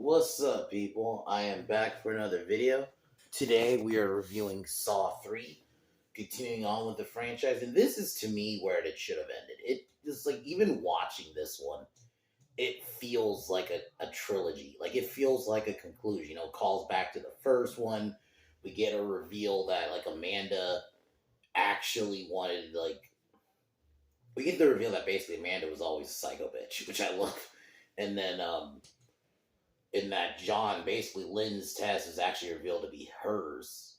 What's up, people? I am back for another video. Today we are reviewing Saw 3, continuing on with the franchise, and this is to me where it should have ended. It just like even watching this one, it feels like a trilogy. Like it feels like a conclusion. Calls back to the first one. We get a reveal that like Amanda actually wanted we get the reveal that basically Amanda was always a psycho bitch, which I love. And then in that John, basically Lynn's test is actually revealed to be hers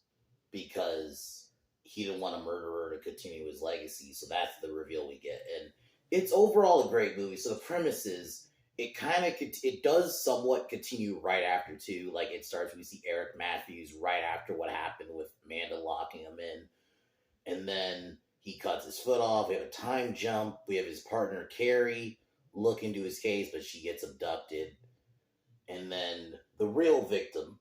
because he didn't want to murder her to continue his legacy. So that's the reveal we get, and it's overall a great movie. So the premise is it does somewhat continue right after two. Like it starts, we see Eric Matthews right after what happened with Amanda locking him in, and then he cuts his foot off. We have a time jump. We have his partner Carrie look into his case, but she gets abducted. And then the real victim.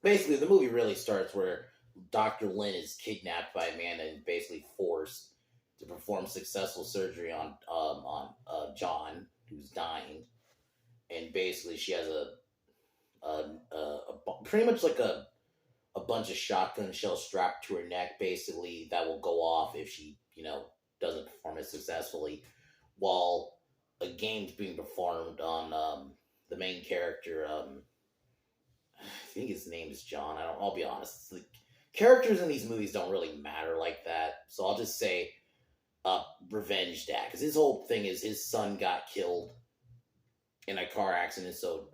Basically, the movie really starts where Dr. Lynn is kidnapped by Amanda and basically forced to perform successful surgery on John, who's dying. And basically, she has pretty much like a bunch of shotgun shells strapped to her neck, basically, that will go off if she, doesn't perform it successfully, while a game's being performed on the main character. I think his name is John. I'll be honest. The characters in these movies don't really matter like that, so I'll just say, Revenge Dad, because his whole thing is his son got killed in a car accident, so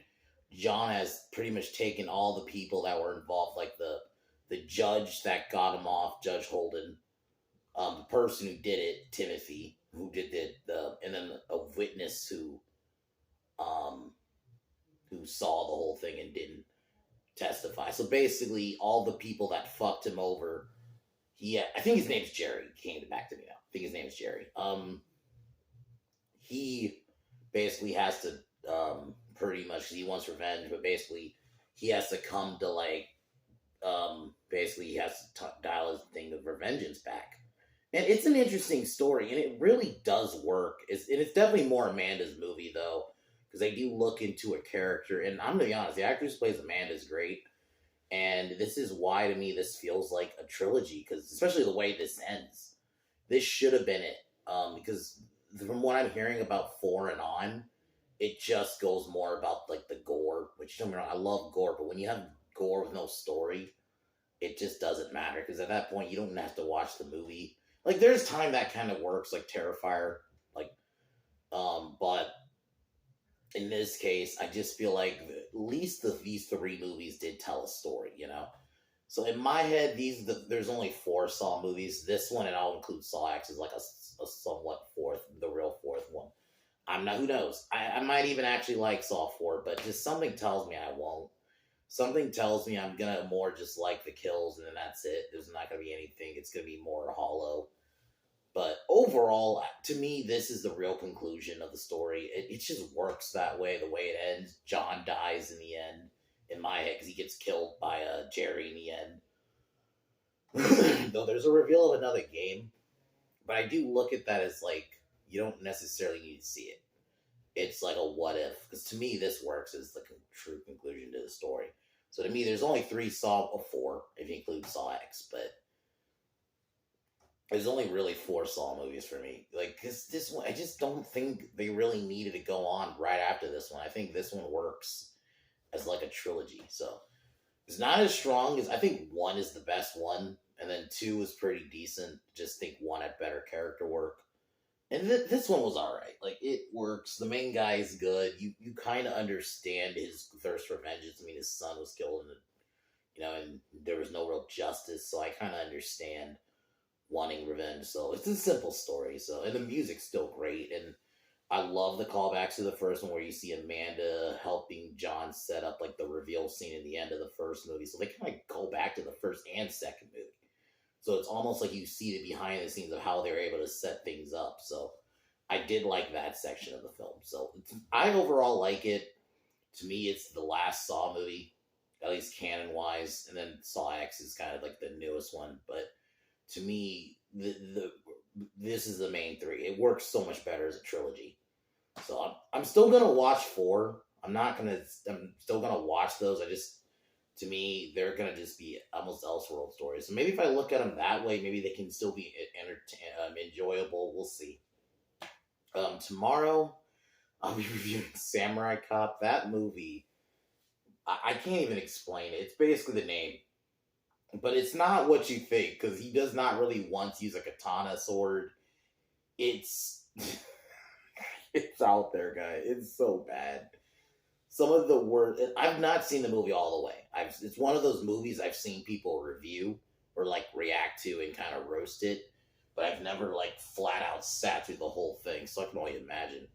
John has pretty much taken all the people that were involved, like the judge that got him off, Judge Holden, the person who did it, Timothy, who did and then a witness who saw the whole thing and didn't testify. So basically, all the people that fucked him over. I think his name's Jerry. He came back to me now. I think his name is Jerry. He basically has to pretty much, because he wants revenge, but basically he has to come to basically he has to dial his thing of revengeance back. And it's an interesting story, and it really does work. It's definitely more Amanda's movie, though, because they do look into a character. And I'm going to be honest, the actress who plays Amanda is great. And this is why, to me, this feels like a trilogy, because especially the way this ends. This should have been it. Because from what I'm hearing about 4 and on, it just goes more about, like, the gore. Which, don't get me wrong, I love gore, but when you have gore with no story, it just doesn't matter. Because at that point, you don't have to watch the movie. Like, there's time that kind of works, like Terrifier, but in this case, I just feel like at least these 3 movies did tell a story, So in my head, there's only 4 Saw movies. This one, and I'll include Saw X, is like a somewhat the real 4th one. I'm not, who knows? I might even actually like Saw 4, but just something tells me I won't. Something tells me I'm gonna more just like the kills, and then that's it. There's not gonna be anything. It's gonna be more hollow. But overall, to me, this is the real conclusion of the story. It just works that way, the way it ends. John dies in the end, in my head, because he gets killed by Jerry in the end. Though there's a reveal of another game. But I do look at that as, like, you don't necessarily need to see it. It's like a what if. Because to me, this works as the true conclusion to the story. So to me, there's only 3 Saw, or 4, if you include Saw X, but there's only really 4 Saw movies for me. Like, because this one, I just don't think they really needed to go on right after this one. I think this one works as like a trilogy. So it's not as strong as, I think 1 is the best one, and then 2 is pretty decent. Just think 1 had better character work. And this one was alright. Like, it works. The main guy is good. You kind of understand his thirst for vengeance. I mean, his son was killed, and there was no real justice, so I kind of understand wanting revenge. So it's a simple story. So, and the music's still great, and I love the callbacks to the first one where you see Amanda helping John set up like the reveal scene in the end of the first movie. So they kind of go back to the first and second movie. So it's almost like you see the behind the scenes of how they're able to set things up. So I did like that section of the film. So I overall like it. To me, it's the last Saw movie, at least canon wise, and then Saw X is kind of like the newest one. But to me, this is the main 3. It works so much better as a trilogy. So I'm still gonna watch 4, I'm still gonna watch those. To me, they're gonna just be almost Elseworld stories. So maybe if I look at them that way, maybe they can still be enjoyable. We'll see. Tomorrow I'll be reviewing Samurai Cop. That movie, I can't even explain it. It's basically the name, but it's not what you think because he does not really once use a katana sword. It's it's out there, guys. It's so bad. Some of the worst. I've not seen the movie all the way. It's one of those movies I've seen people review or like react to and kind of roast it, but I've never like flat out sat through the whole thing. So I can only imagine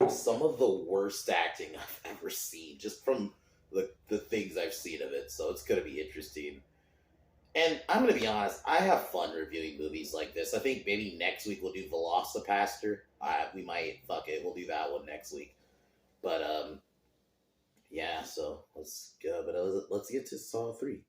some of the worst acting I've ever seen just from the things I've seen of it. So it's gonna be interesting. And I'm gonna be honest, I have fun reviewing movies like this. I think maybe next week we'll do Velocipaster. We might fuck it. We'll do that one next week. But yeah. So let's go. But let's get to Saw 3.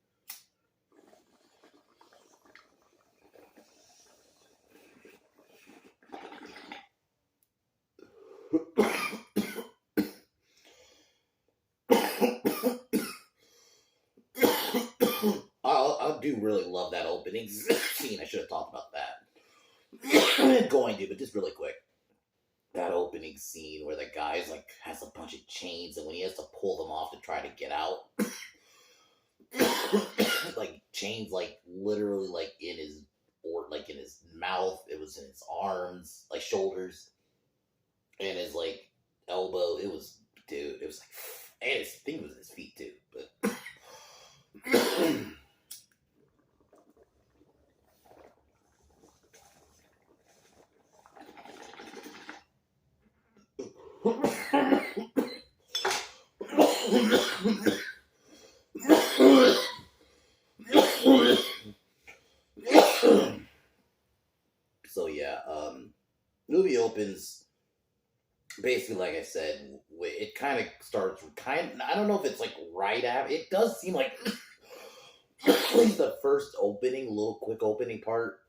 I do really love that opening scene. I should have talked about that. I'm going to, but just really quick. That opening scene where the guy's like has a bunch of chains, and when he has to pull them off to try to get out, like chains, like literally, like in his or like in his mouth. It was in his arms, like shoulders, and his like elbow. It was, dude. It was like, and his thing was his feet too, but. So yeah, movie opens basically like I said. It kind of starts I don't know if it's like right after. It does seem like at least the first opening, little quick opening part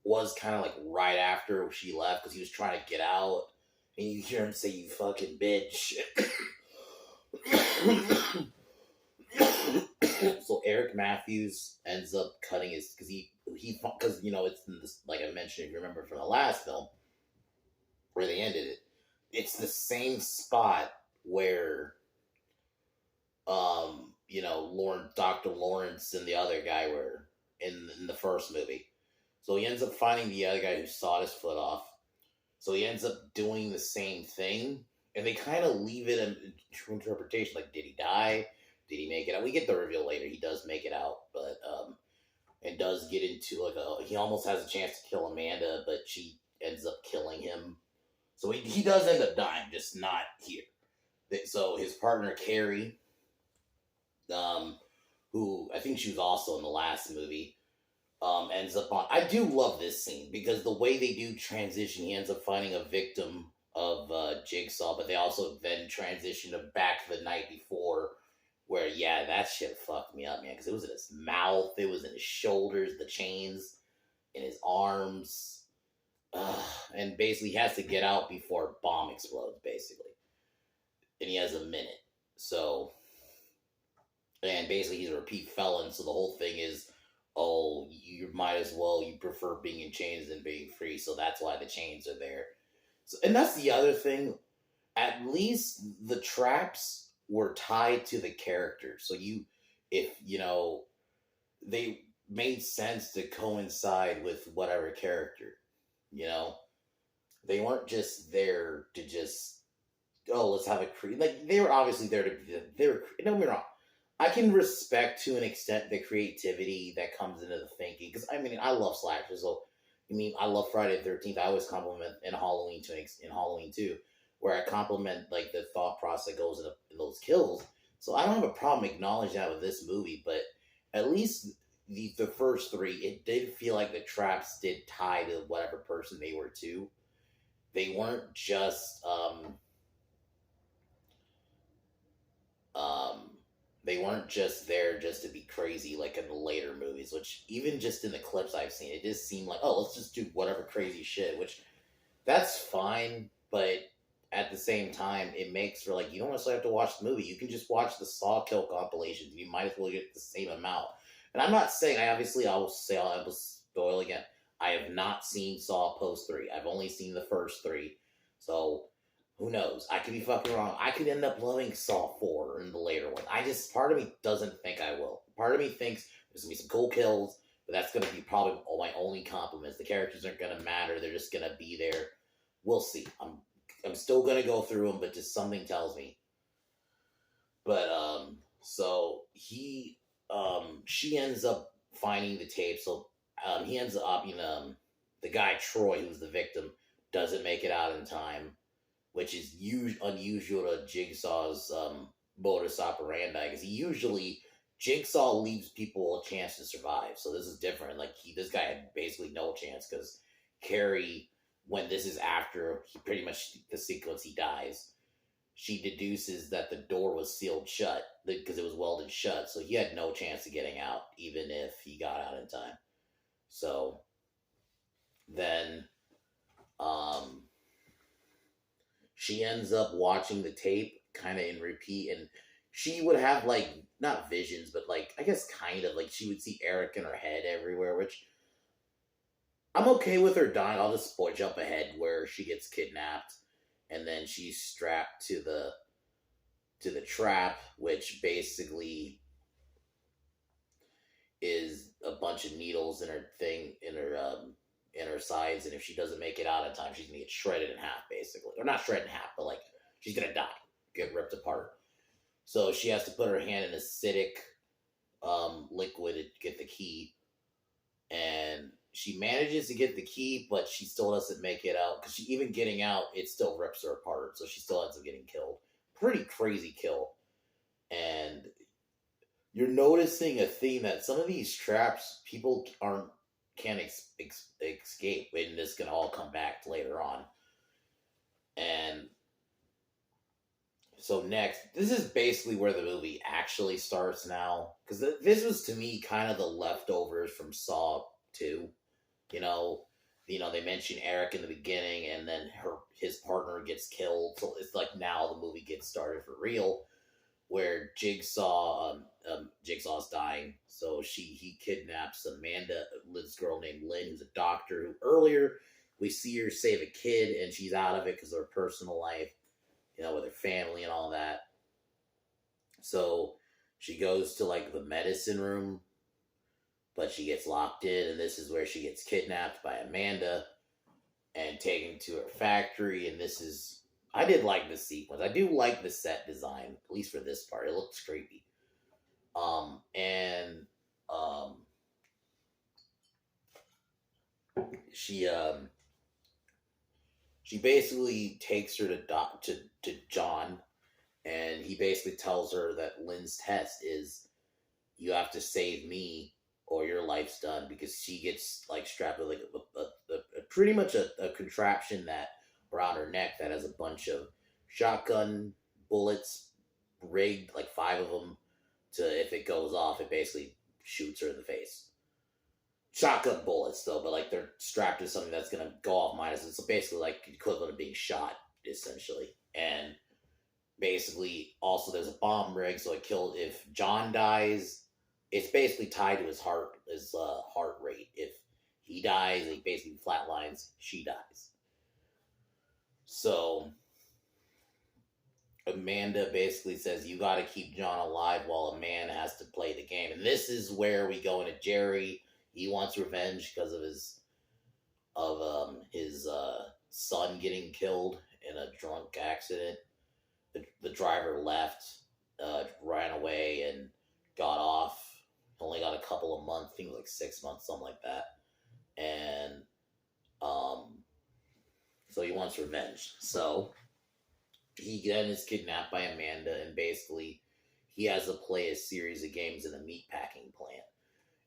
was kind of like right after she left because he was trying to get out, and you hear him say, "You fucking bitch." So Eric Matthews ends up cutting his because because it's in this, like I mentioned, if you remember from the last film where they ended it, it's the same spot where Dr. Lawrence and the other guy were in the first movie. So he ends up finding the other guy who sawed his foot off. So he ends up doing the same thing, and they kind of leave it in true interpretation. Like, did he die? Did he make it out? We get the reveal later. He does make it out, but and does get into he almost has a chance to kill Amanda, but she ends up killing him. So he does end up dying, just not here. So his partner Carrie, who I think she was also in the last movie, ends up on. I do love this scene because the way they do transition, he ends up finding a victim of Jigsaw, but they also then transition to back to the night before, where that shit fucked me up, man, because it was in his mouth, it was in his shoulders, the chains in his arms, and basically he has to get out before a bomb explodes, basically, and he has a minute. So, and basically he's a repeat felon, so the whole thing is, oh, you might as well, you prefer being in chains than being free, so that's why the chains are there. So, and that's the other thing. At least the traps were tied to the character. So they made sense to coincide with whatever character, they weren't just there to just, oh, let's have a like, they were obviously there to, don't get me wrong. I can respect to an extent the creativity that comes into the thinking, because I love slashers. So I love Friday the 13th. I always compliment in Halloween too, where I compliment like the thought process that goes in those kills. So I don't have a problem acknowledging that with this movie, but at least the first three, it did feel like the traps did tie to whatever person they were to. They weren't just there just to be crazy like in the later movies, which even just in the clips I've seen, it just seemed like, oh, let's just do whatever crazy shit, which that's fine, but at the same time, it makes for like you don't necessarily have to watch the movie. You can just watch the Saw kill compilations. You might as well get the same amount. And I'm not saying I will say I will spoil again. I have not seen Saw Post 3. I've only seen the first three. So who knows? I could be fucking wrong. I could end up loving Saw 4 in the later one. Part of me doesn't think I will. Part of me thinks there's gonna be some cool kills, but that's gonna be probably my only compliments. The characters aren't gonna matter. They're just gonna be there. We'll see. I'm still gonna go through them, but just something tells me. But so she ends up finding the tape. So he ends up, the guy Troy, who's the victim, doesn't make it out in time, which is unusual to Jigsaw's modus operandi, because Jigsaw leaves people a chance to survive. So this is different. Like this guy had basically no chance because Carrie, when this is after he pretty much the sequence he dies, she deduces that the door was sealed shut because it was welded shut. So he had no chance of getting out, even if he got out in time. So then she ends up watching the tape kind of in repeat, and she would have like not visions, but like I guess kind of like she would see Eric in her head everywhere, which I'm okay with her dying. I'll just jump ahead where she gets kidnapped and then she's strapped to the trap, which basically is a bunch of needles in her sides, and if she doesn't make it out in time, she's gonna get shredded in half, basically, or not shredded in half, but like she's gonna die, get ripped apart. So she has to put her hand in acidic liquid to get the key, and she manages to get the key, but she still doesn't make it out because even getting out, it still rips her apart. So she still ends up getting killed. Pretty crazy kill, and you're noticing a theme that some of these traps people can't escape, and this can all come back later on. And so next, this is basically where the movie actually starts now, because this was to me kind of the leftovers from Saw 2. They mention Eric in the beginning, and then his partner gets killed. So it's like now the movie gets started for real, where Jigsaw's dying. So he kidnaps Amanda, this girl named Lynn, who's a doctor. Who earlier we see her save a kid, and she's out of it because of her personal life, with her family and all that. So she goes to like the medicine room, but she gets locked in, and this is where she gets kidnapped by Amanda and taken to her factory. And I did like this sequence. I do like the set design, at least for this part. It looks creepy. She basically takes her to John, and he basically tells her that Lynn's test is, you have to save me or your life's done, because she gets like strapped with like a pretty much a contraption that around her neck that has a bunch of shotgun bullets rigged, like 5 of them, to if it goes off, it basically shoots her in the face. Shotgun bullets though, but like they're strapped to something that's gonna go off minus. It's basically like equivalent of being shot, essentially. And basically, also there's a bomb rig, so if John dies, it's basically tied to his heart rate. If he dies, he basically flatlines. She dies. So Amanda basically says, you got to keep John alive while a man has to play the game. And this is where we go into Jerry. He wants revenge because of his son getting killed in a drunk accident. The driver left, ran away, and got off. Only got a couple of months, I think like 6 months, something like that. And so he wants revenge. So he then is kidnapped by Amanda, and basically he has to play a series of games in a meatpacking plant.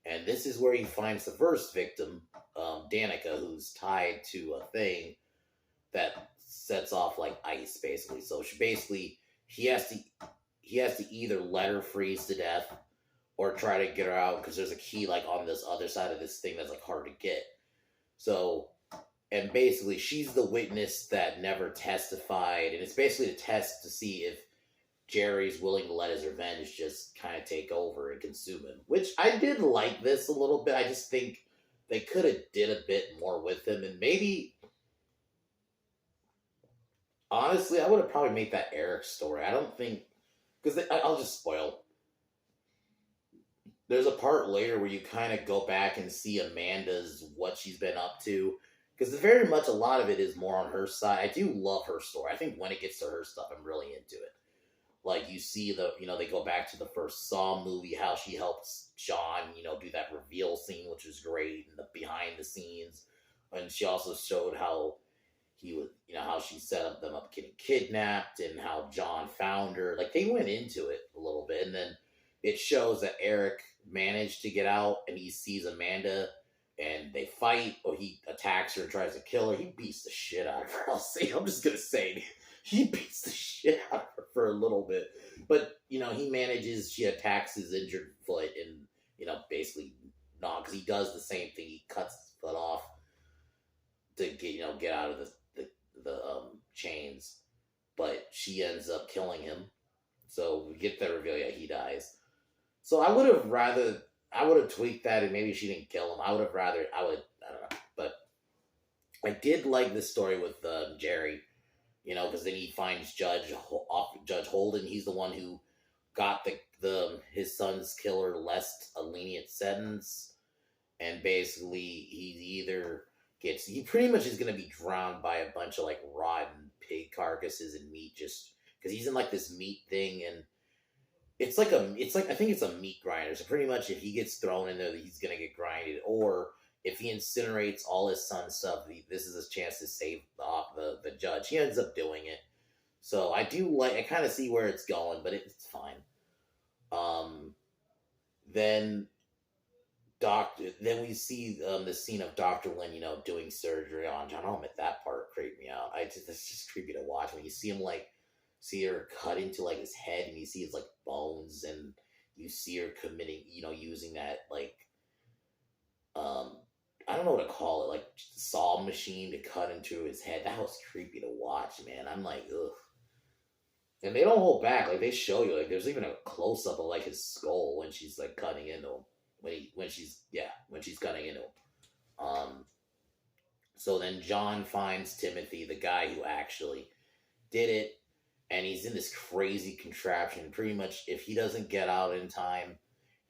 And this is where he finds the first victim, Danica, who's tied to a thing that sets off like ice, basically. So he has to either let her freeze to death or try to get her out, because there's a key like on this other side of this thing that's like hard to get. So and basically she's the witness that never testified, and it's basically a test to see if Jerry's willing to let his revenge just kind of take over and consume him. Which I did like this a little bit. I just think they could have did a bit more with him, and maybe honestly, I would have probably made that Eric story. I don't think because I'll just spoil. There's a part later where you kind of go back and see Amanda's what she's been up to. Because very much a lot of it is more on her side. I do love her story. I think when it gets to her stuff, I'm really into it. Like you see they go back to the first Saw movie, how she helps John, do that reveal scene, which was great, and the behind the scenes. And she also showed how he was, how she set them up getting kidnapped and how John found her. Like they went into it a little bit, and then it shows that Eric managed to get out, and he sees Amanda, and they fight, or he attacks her and tries to kill her. He beats the shit out of her. I'm just gonna say, he beats the shit out of her for a little bit. But he manages. She attacks his injured foot, and basically not because he does the same thing. He cuts his foot off to get out of the chains, but she ends up killing him. So we get the reveal. Yeah, he dies. So I would have tweaked that, and maybe she didn't kill him. I don't know. But I did like this story with Jerry, because then he finds Judge Holden. He's the one who got his son's killer less a lenient sentence, and basically he pretty much is going to be drowned by a bunch of like rotten pig carcasses and meat, just because he's in like this meat thing, and it's like I think it's a meat grinder. So pretty much if he gets thrown in there, he's gonna get grinded. Or if he incinerates all his son's stuff, this is his chance to save the judge. He ends up doing it. So I kind of see where it's going, but it's fine. Then we see the scene of Dr. Lin, doing surgery on John. Oh, that part creeped me out. It's just creepy to watch when you see him see her cut into like his head, and you see his like bones, and you see her committing, using that like I don't know what to call it, like saw machine to cut into his head. That was creepy to watch, man. I'm like, ugh. And they don't hold back. Like they show you, like there's even a close up of like his skull when she's like cutting into him. When she's cutting into him. So then John finds Timothy, the guy who actually did it. And he's in this crazy contraption. Pretty much, if he doesn't get out in time,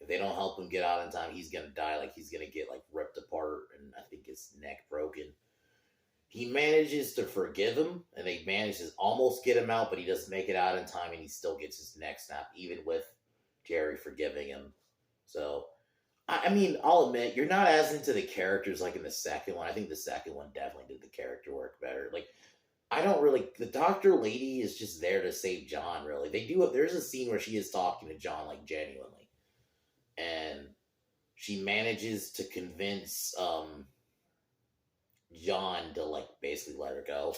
if they don't help him get out in time, he's gonna die. Like he's gonna get like ripped apart, and I think his neck broken. He manages to forgive him, and they manage to almost get him out, but he doesn't make it out in time, and he still gets his neck snapped, even with Jerry forgiving him. So, I mean, I'll admit, you're not as into the characters like in the second one. I think the second one definitely did the character work better. Like, the doctor lady is just there to save John, really. There's a scene where she is talking to John, like, genuinely. And she manages to convince, John to, like, basically let her go.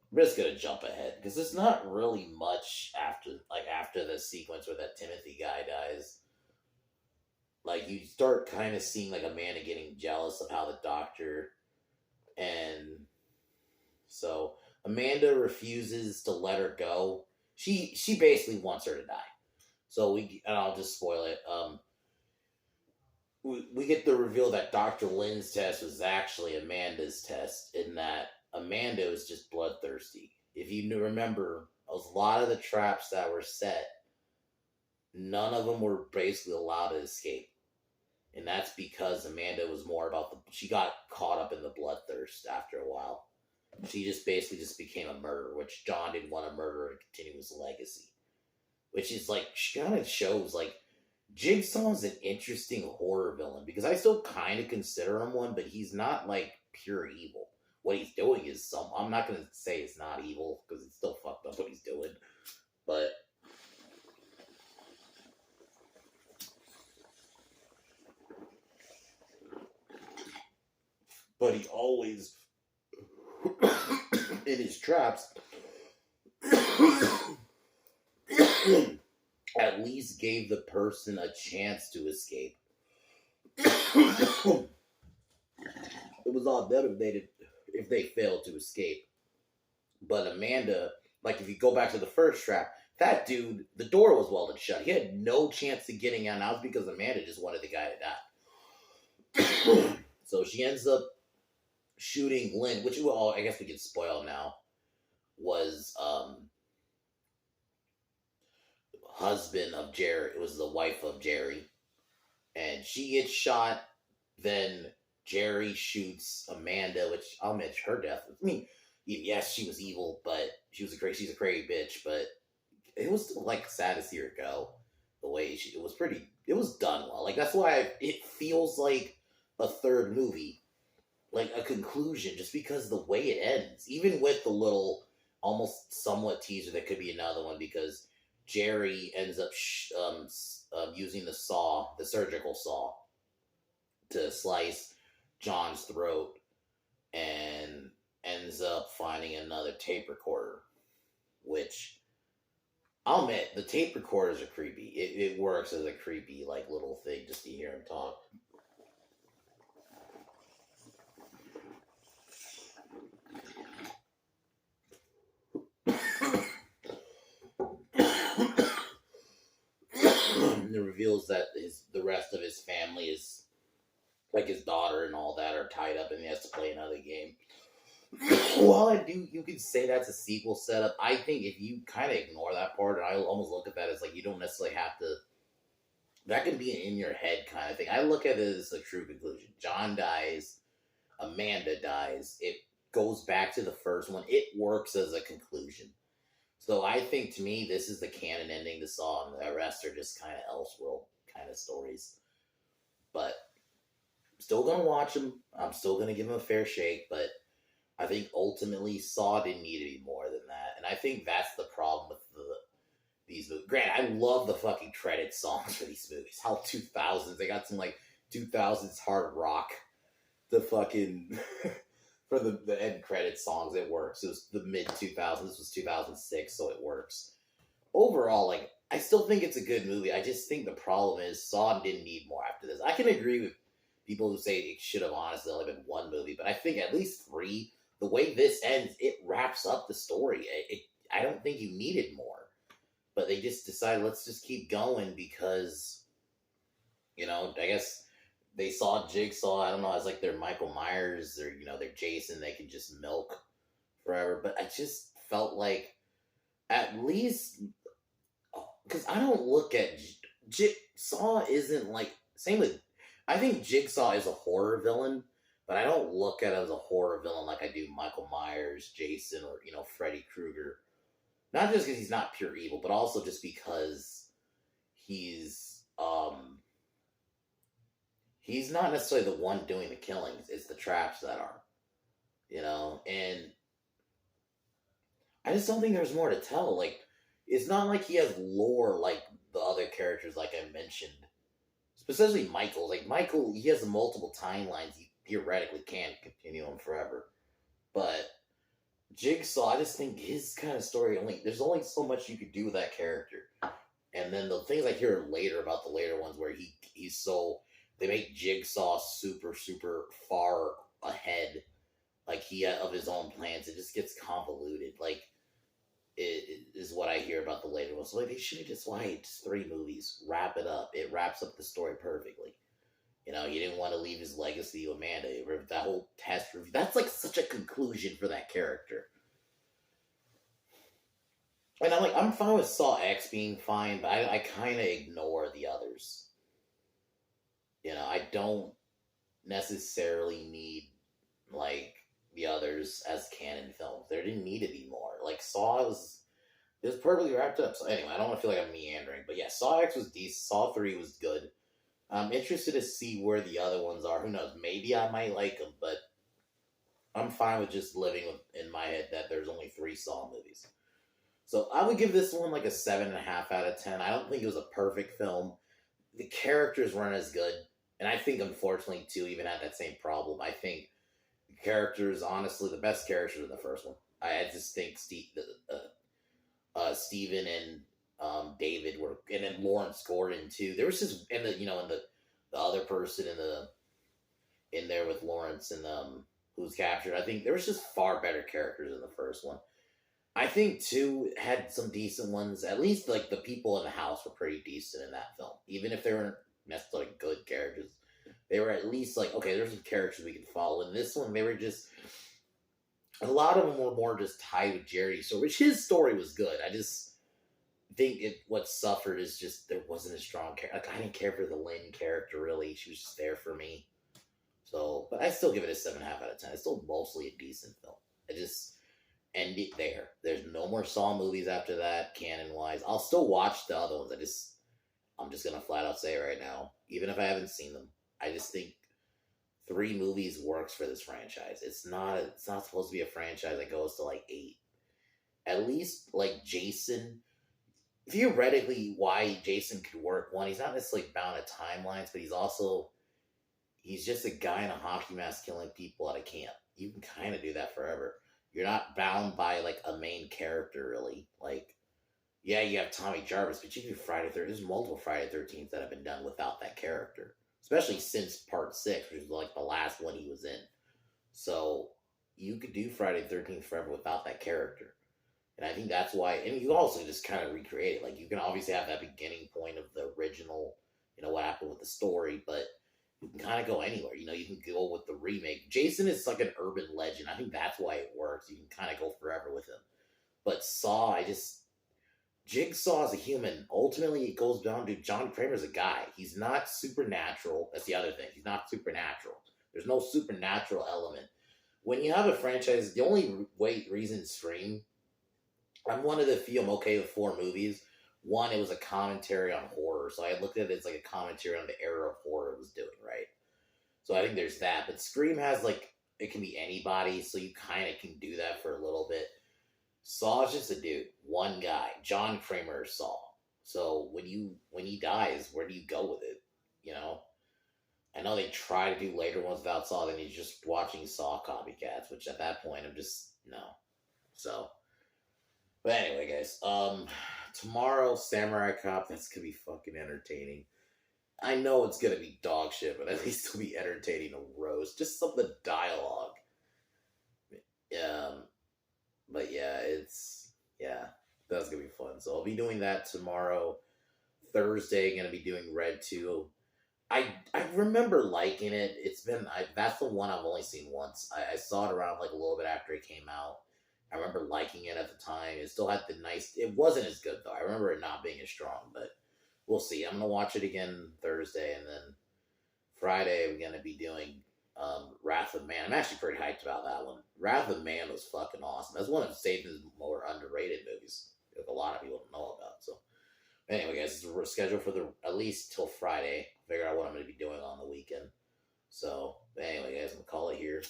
I'm just gonna jump ahead, because there's not really much after the sequence where that Timothy guy dies. Like, you start kind of seeing, like, Amanda getting jealous of how the doctor, and so Amanda refuses to let her go. She basically wants her to die. So and I'll just spoil it. We get the reveal that Dr. Lin's test was actually Amanda's test, in that Amanda was just bloodthirsty. If you remember, a lot of the traps that were set, none of them were basically allowed to escape. And that's because Amanda was more about she got caught up in the bloodthirst after a while. She just basically became a murderer, which John didn't want to murder and continue his legacy. Which is like, kind of shows like, Jigsaw's an interesting horror villain, because I still kind of consider him one, but he's not like pure evil. What he's doing is I'm not going to say it's not evil, because it's still fucked up what he's doing. But he always, in his traps, at least gave the person a chance to escape. It was on them if they failed to escape. But Amanda, like if you go back to the first trap, that dude, the door was welded shut. He had no chance of getting out. Now it's because Amanda just wanted the guy to die. So she ends up shooting Lynn, which well, I guess we can spoil now, was husband of Jerry. It was the wife of Jerry. And she gets shot. Then Jerry shoots Amanda, which I'll admit her death. I mean, yes, she was evil, but she's a crazy bitch. But it was like sad to see her go. The way it was done well. Like that's why it feels like a third movie, like a conclusion, just because the way it ends, even with the little almost somewhat teaser that could be another one, because Jerry ends up using the saw, the surgical saw, to slice John's throat, and ends up finding another tape recorder, which I'll admit the tape recorders are creepy. It works as a creepy like little thing just to hear him talk. It reveals that the rest of his family is like his daughter and all that are tied up, and he has to play another game. Well, you could say that's a sequel setup. I think if you kind of ignore that part, and I almost look at that as like you don't necessarily have to. That can be an in your head kind of thing. I look at it as a true conclusion. John dies, Amanda dies. It goes back to the first one. It works as a conclusion. So I think to me, this is the canon ending to Saw, and the rest are just kind of Elseworld kind of stories. But I'm still gonna watch them. I'm still gonna give them a fair shake. But I think ultimately Saw didn't need to be more than that, and I think that's the problem with these movies. Granted, I love the fucking credit songs for these movies. How 2000s, they got some like 2000s hard rock. The fucking for the end credit songs, it works. It was the mid 2000s. This was 2006, so it works. Overall, like I still think it's a good movie. I just think the problem is Saw didn't need more after this. I can agree with people who say it should have honestly only been one movie, but I think at least three. The way this ends, it wraps up the story. I don't think you needed more, but they just decided let's just keep going because, I guess they saw Jigsaw, I don't know, as like their Michael Myers or, their Jason they could just milk forever. But I just felt like at least, because I don't look at Jigsaw isn't like, same with, I think Jigsaw is a horror villain, but I don't look at it as a horror villain like I do Michael Myers, Jason, or, Freddy Krueger. Not just because he's not pure evil, but also just because he's not necessarily the one doing the killings. It's the traps that are, and I just don't think there's more to tell. Like, it's not like he has lore like the other characters, like I mentioned. Especially Michael. Like, Michael, he has multiple timelines. He theoretically can continue them forever. But Jigsaw, I just think his kind of story, there's only so much you could do with that character. And then the things I hear later about the later ones where they make Jigsaw super, super far ahead, like of his own plans. It just gets convoluted. Like, it is what I hear about the later ones. So like, they should have just just 3 movies, wrap it up. It wraps up the story perfectly. He didn't want to leave his legacy to Amanda. That whole test review, that's like such a conclusion for that character. And I'm fine with Saw X being fine, but I kind of ignore the others. I don't necessarily need, like, the others as canon films. There didn't need to be more. Like, Saw was perfectly wrapped up. So anyway, I don't want to feel like I'm meandering. But yeah, Saw X was decent. Saw 3 was good. I'm interested to see where the other ones are. Who knows? Maybe I might like them, but I'm fine with just living in my head that there's only 3 Saw movies. So I would give this one like a 7.5 out of 10. I don't think it was a perfect film. The characters weren't as good. And I think, unfortunately, too, even had that same problem. I think the characters, honestly, the best characters in the first one. I just think Steven and David were, and then Lawrence Gordon too. There was just, and the other person in in there with Lawrence and who's captured. I think there was just far better characters in the first one. I think two had some decent ones. At least like the people in the house were pretty decent in that film, even if they weren't necessarily good characters. They were at least like, okay, there's some characters we can follow. In this one, they were just a lot of them were more just tied with Jerry. So, which his story was good. I just think what suffered is just there wasn't a strong character. Like, I didn't care for the Lynn character really. She was just there for me. So, but I still give it a 7.5 out of 10. It's still mostly a decent film. I just end it there. There's no more Saw movies after that, canon wise. I'll still watch the other ones. I'm just gonna flat out say it right now, even if I haven't seen them. I just think 3 movies works for this franchise. It's not supposed to be a franchise that goes to like 8. At least like Jason, theoretically, why Jason could work. One, he's not necessarily bound to timelines, but he's just a guy in a hockey mask killing people at a camp. You can kind of do that forever. You're not bound by like a main character really. Like, yeah, you have Tommy Jarvis, but you do Friday 13th. There's multiple Friday 13th that have been done without that character, especially since Part 6, which is like the last one he was in. So you could do Friday 13th forever without that character. And I think that's why, and you also just kind of recreate it. Like, you can obviously have that beginning point of the original, what happened with the story, but you can kind of go anywhere. You can go with the remake. Jason is like an urban legend. I think that's why it works. You can kind of go forever with him. But Saw, Jigsaw is a human. Ultimately, it goes down to John Kramer's a guy. He's not supernatural. That's the other thing. He's not supernatural. There's no supernatural element. When you have a franchise, the only reason Scream, I'm one of the few I'm okay with 4 movies. One, it was a commentary on horror, so I looked at it as like a commentary on the era of horror it was doing, right? So I think there's that. But Scream has it can be anybody, so you kind of can do that for a little bit. Saw is just a dude, one guy, John Kramer Saw. So when he dies, where do you go with it? I know they try to do later ones without Saw, then you're just watching Saw copycats, which at that point I'm just no. So, but anyway, guys, tomorrow Samurai Cop, that's gonna be fucking entertaining. I know it's gonna be dog shit, but at least it'll be entertaining to roast. Just some of the dialogue. But yeah, that's gonna be fun. So I'll be doing that tomorrow. Thursday, gonna be doing Red 2. I remember liking it. That's the one I've only seen once. I saw it around like a little bit after it came out. I remember liking it at the time. It still had it wasn't as good though. I remember it not being as strong, but we'll see. I'm gonna watch it again Thursday, and then Friday we're gonna be doing Wrath of Man. I'm actually pretty hyped about that one. Wrath of Man was fucking awesome. That's one of Satan's more underrated movies that a lot of people don't know about. So anyway, guys, we're scheduled for at least till Friday. Figure out what I'm going to be doing on the weekend. So anyway, guys, I'm going to call it here.